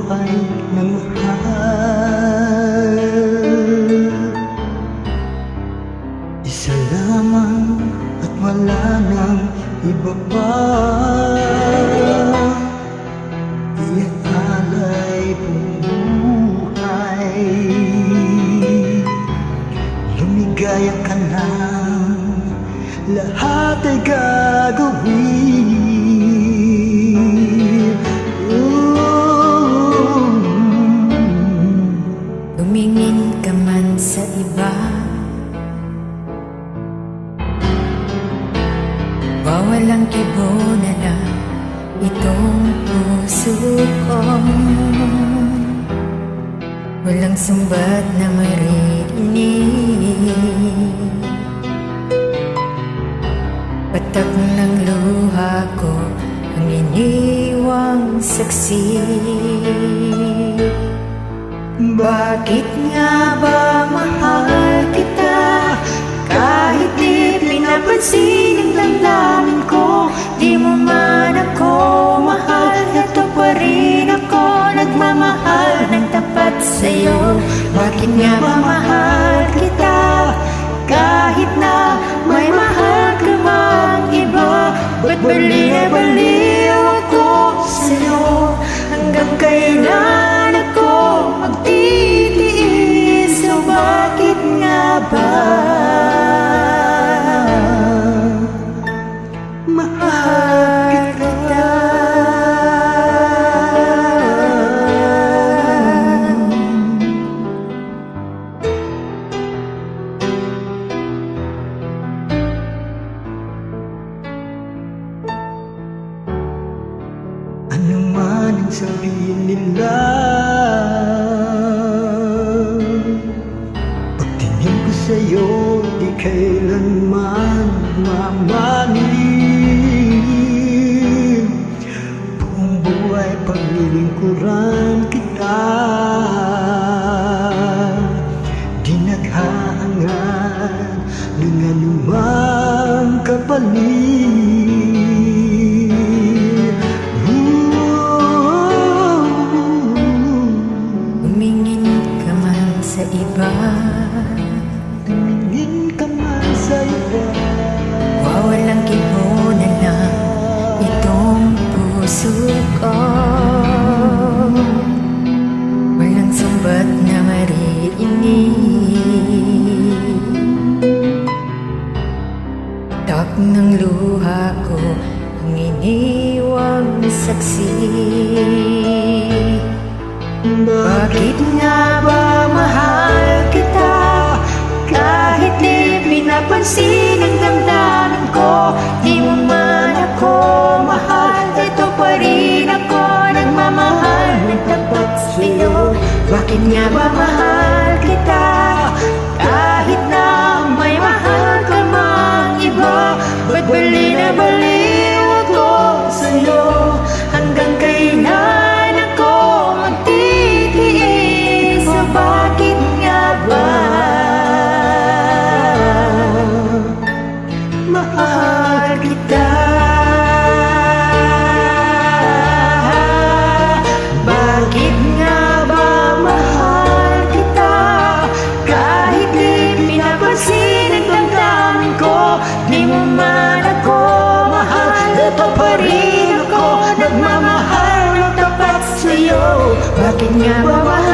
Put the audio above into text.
ay nagmahal. Isa lamang at wala nang iba pa. Ialay buhay, lumigaya ka lang, lahat ay gagawin. Tumingin ka man sa iba, wawalang kibo na lang itong puso ko. Walang sumbat na maririnig, patak ng luha ko ang iniwang saksi. Bakit nga ba mahal kita, kahit di pinapansin ang damdamin ko? Di mo man ako mahal, ito pa rin ako nagmamahal ng tapat sa'yo. Bakit nga ba mahal kita, kahit na may mahal ka mang iba? Ba't baliw ako sa'yo? Hanggang kailan ako magtitiis? So bakit nga ba mahal kita? Ano man ang sabihin nila, pagtingin ko sa'yo di kailanman mamalim. Buong buhay paglilingkuran kita, di naghahangad ng anumang kapalit. Sa iba, tumingin ka man sa iba, wawalang kibo na lang itong puso ko. Walang sumbat na maririnig, tak ng luha ko ang iniwang saksi. Bakit nga ba mahal kita, kahit di pinapansin ang damdamin ko? Di mo man ako mahal, ito pa rin ako nagmamahal ng tapat sa'yo. Bakit nga ba mahal kita, kahit na may mahal ka mang iba? Ba't baliw ako sa'yo? Hanggang kailan ako magtitiis? So bakit nga ba mahal kita? Bakit nga ba mahal kita, kahit di pinapansin ang damdamin ko? Di mo man ako mahal, ito pa rin ako nagmamahal ng tapat sa'yo. Bakit nga ba mahal